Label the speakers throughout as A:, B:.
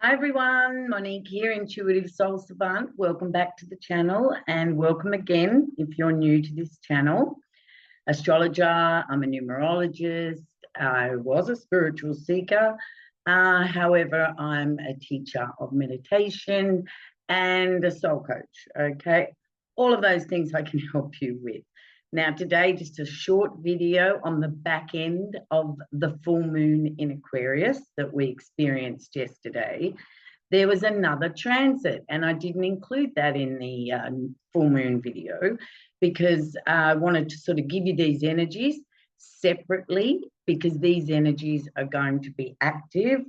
A: Hi everyone, Monique here, Intuitive Soul Savant. Welcome back to the channel and welcome again if you're new to this channel. Astrologer, I'm a numerologist, I was a spiritual seeker. However, I'm a teacher of meditation and a soul coach, okay? All of those things I can help you with. Now today, just a short video on the back end of the full moon in Aquarius that we experienced yesterday. There was another transit and I didn't include that in the full moon video because I wanted to sort of give you these energies separately because these energies are going to be active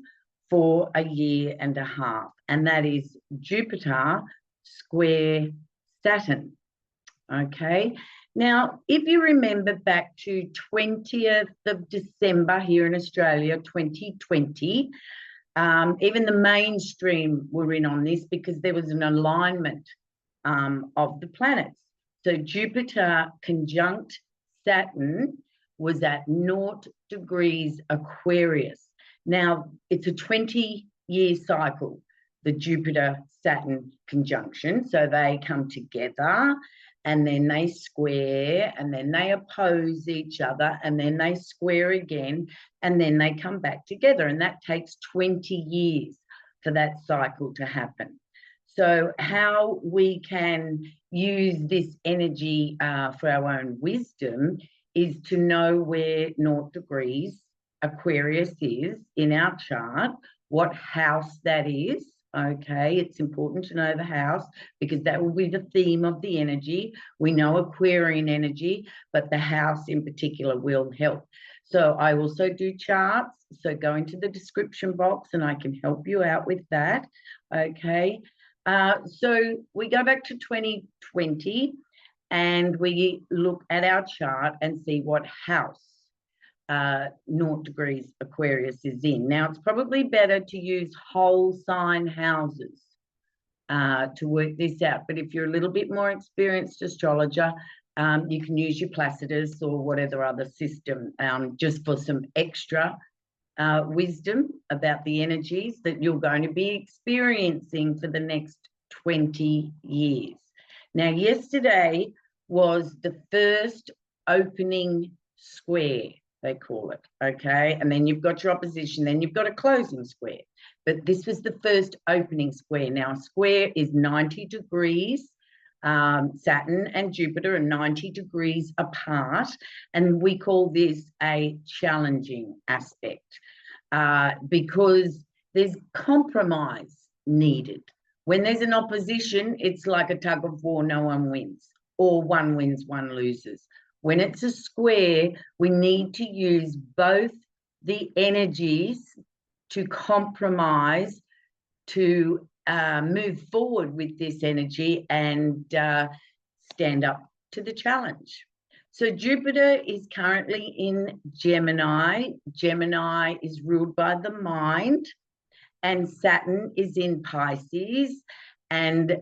A: for a year and a half, and that is Jupiter square Saturn, okay? Now, if you remember back to 20th of December here in Australia, 2020, even the mainstream were in on this because there was an alignment of the planets. So Jupiter conjunct Saturn was at 0 degrees Aquarius. Now, it's a 20-year cycle, the Jupiter-Saturn conjunction. So they come together and then they square, and then they oppose each other, and then they square again, and then they come back together. And that takes 20 years for that cycle to happen. So how we can use this energy for our own wisdom is to know where 0 degrees Aquarius is in our chart, what house that is. Okay, it's important to know the house because that will be the theme of the energy. We know Aquarian energy, but the house in particular will help. So I also do charts, so go into the description box and I can help you out with that. Okay, so we go back to 2020 and we look at our chart and see what house 0 degrees Aquarius is in. Now, it's probably better to use whole sign houses to work this out. But if you're a little bit more experienced astrologer, you can use your Placidus or whatever other system just for some extra wisdom about the energies that you're going to be experiencing for the next 20 years. Now, yesterday was the first opening square, they call it, okay? And then you've got your opposition, then you've got a closing square. But this was the first opening square. Now, a square is 90 degrees. Saturn and Jupiter are 90 degrees apart, and we call this a challenging aspect because there's compromise needed. When there's an opposition, it's like a tug of war, no one wins, or one wins, one loses. When it's a square, we need to use both the energies to compromise, to move forward with this energy and stand up to the challenge. So Jupiter is currently in Gemini. Gemini is ruled by the mind, and Saturn is in Pisces. And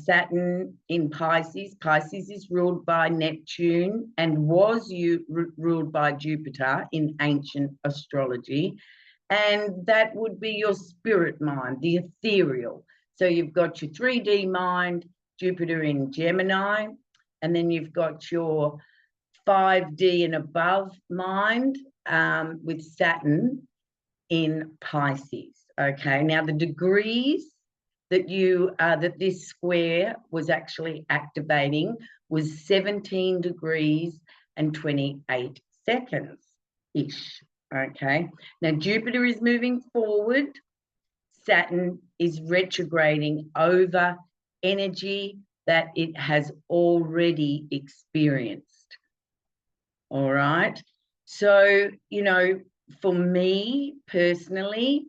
A: Saturn in Pisces. Pisces is ruled by Neptune and was ruled by Jupiter in ancient astrology. And that would be your spirit mind, the ethereal. So you've got your 3D mind, Jupiter in Gemini, and then you've got your 5D and above mind with Saturn in Pisces. Okay, now the degrees that this square was actually activating was 17 degrees and 28 seconds-ish, okay? Now, Jupiter is moving forward. Saturn is retrograding over energy that it has already experienced, all right? So, you know, for me personally,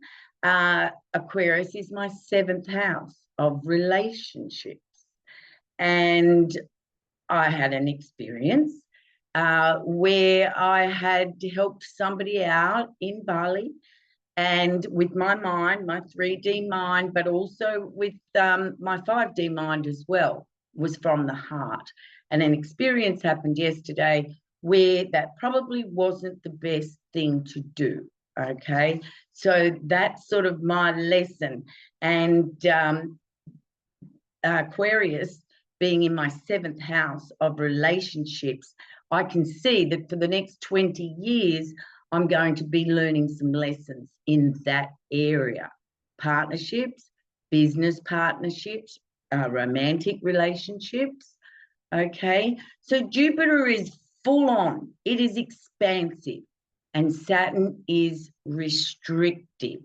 A: Aquarius is my 7th house of relationships. And I had an experience where I had helped somebody out in Bali, and with my mind, my 3D mind, but also with my 5D mind as well, was from the heart. And an experience happened yesterday where that probably wasn't the best thing to do. Okay, so that's sort of my lesson. And Aquarius being in my 7th house of relationships, I can see that for the next 20 years, I'm going to be learning some lessons in that area. Partnerships, business partnerships, romantic relationships. Okay, so Jupiter is full on, it is expansive, and Saturn is restrictive,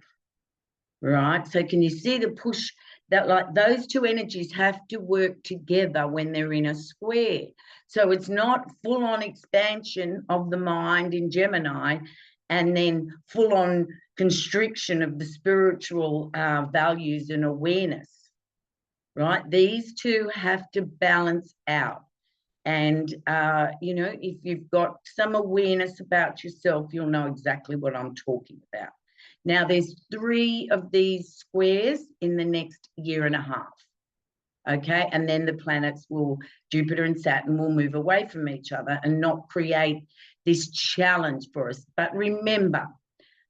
A: right? So can you see the push that, like, those two energies have to work together when they're in a square? So it's not full on expansion of the mind in Gemini and then full on constriction of the spiritual values and awareness, right? These two have to balance out. And, you know, if you've got some awareness about yourself, you'll know exactly what I'm talking about. Now, there's 3 of these squares in the next year and a half. Okay, and then the planets will, Jupiter and Saturn will move away from each other and not create this challenge for us. But remember,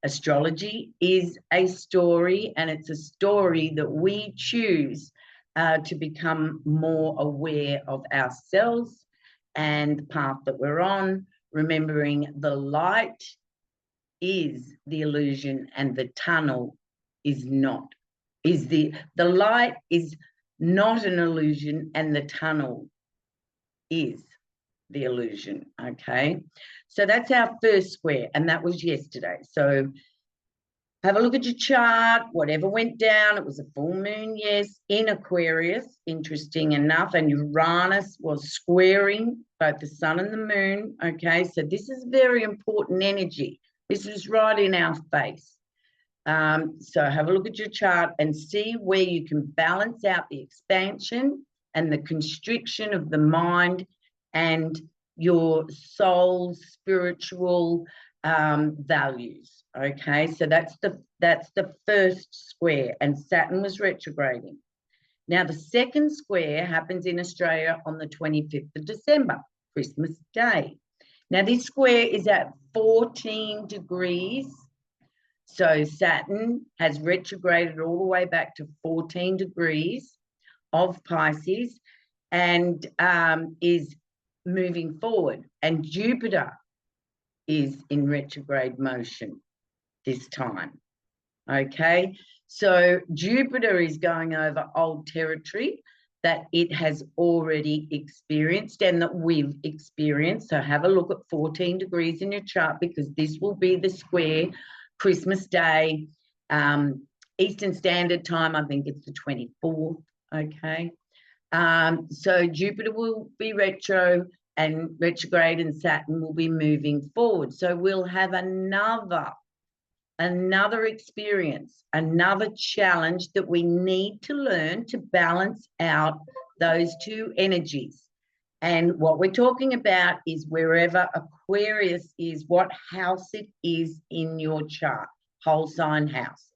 A: astrology is a story, and it's a story that we choose to become more aware of ourselves and the path that we're on, remembering the light is the illusion and the tunnel is not. The light is not an illusion and the tunnel is the illusion. Okay, so that's our first square, and that was yesterday. So have a look at your chart, whatever went down. It was a full moon, yes, in Aquarius, interesting enough, and Uranus was squaring both the sun and the moon. Okay, so this is very important energy. This is right in our face. So have a look at your chart and see where you can balance out the expansion and the constriction of the mind and your soul's spiritual values. Okay, so that's the first square, and Saturn was retrograding. Now the second square happens in Australia on the 25th of December, Christmas Day. Now this square is at 14 degrees. So Saturn has retrograded all the way back to 14 degrees of Pisces and is moving forward. And Jupiter is in retrograde motion this time. Okay, so Jupiter is going over old territory that it has already experienced and that we've experienced. So have a look at 14 degrees in your chart, because this will be the square Christmas Day, Eastern Standard Time. I think it's the 24th. Okay, so Jupiter will be retro and retrograde, and Saturn will be moving forward. So we'll have another experience, another challenge that we need to learn to balance out those two energies. And what we're talking about is wherever Aquarius is, what house it is in your chart. Whole sign house.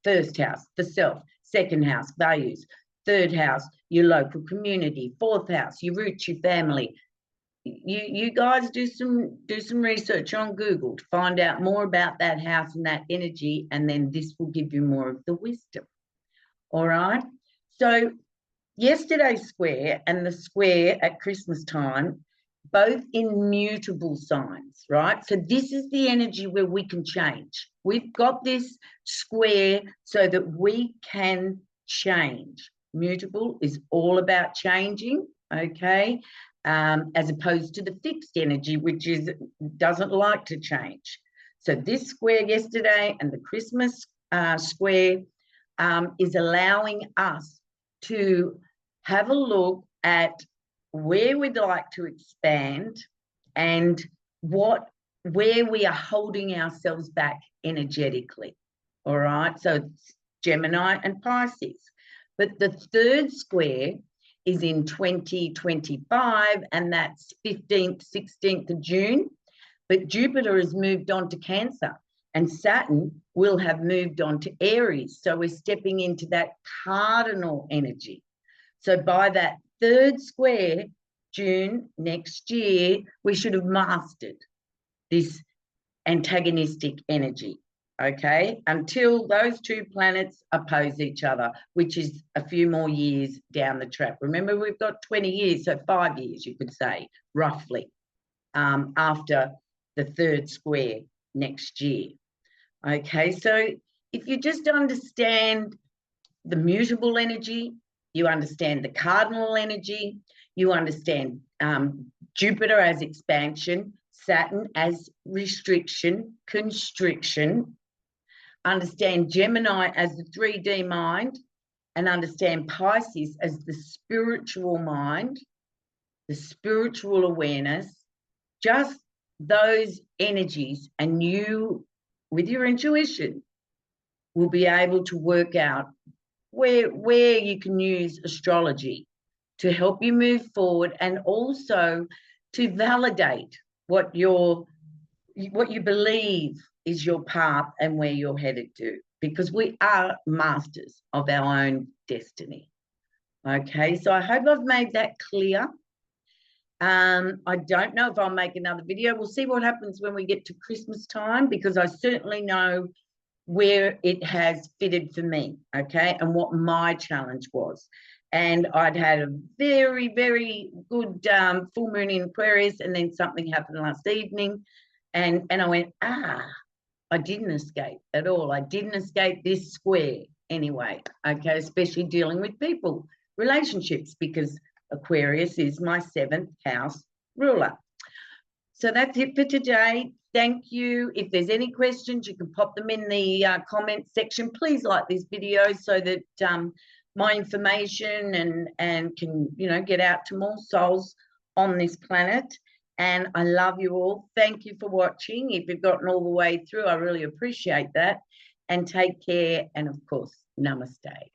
A: First house, the self. Second house, values. Third house, your local community. Fourth house, your roots, your family. You guys do some research on Google to find out more about that house and that energy, and then this will give you more of the wisdom. All right, so yesterday's square and the square at Christmas time, both in mutable signs, right? So this is the energy where we can change. We've got this square so that we can change. Mutable is all about changing, okay? As opposed to the fixed energy, which doesn't like to change. So this square yesterday and the Christmas square is allowing us to have a look at where we'd like to expand and where we are holding ourselves back energetically. All right, so it's Gemini and Pisces. But the third square is in 2025, and that's 15th, 16th of June. But Jupiter has moved on to Cancer, and Saturn will have moved on to Aries. So we're stepping into that cardinal energy. So by that third square, June next year, we should have mastered this antagonistic energy. okay, until those two planets oppose each other, which is a few more years down the track. Remember, we've got 20 years, so 5 years, you could say, roughly, after the third square next year. Okay, so if you just understand the mutable energy, you understand the cardinal energy, you understand Jupiter as expansion, Saturn as restriction, constriction, understand Gemini as the 3D mind, and understand Pisces as the spiritual mind, the spiritual awareness, just those energies, and you, with your intuition, will be able to work out where you can use astrology to help you move forward, and also to validate what you believe is your path and where you're headed to, because we are masters of our own destiny. Okay, so I hope I've made that clear. I don't know if I'll make another video. We'll see what happens when we get to Christmas time, because I certainly know where it has fitted for me, okay, and what my challenge was. And I'd had a very, very good full moon in Aquarius, and then something happened last evening, and I went, I didn't escape at all. I didn't escape this square anyway, okay, especially dealing with people, relationships, because Aquarius is my 7th house ruler. So that's it for today. Thank you. If there's any questions, you can pop them in the comment section. Please like this video so that my information and can, you know, get out to more souls on this planet. And I love you all. Thank you for watching. If you've gotten all the way through, I really appreciate that. And take care. And of course, namaste.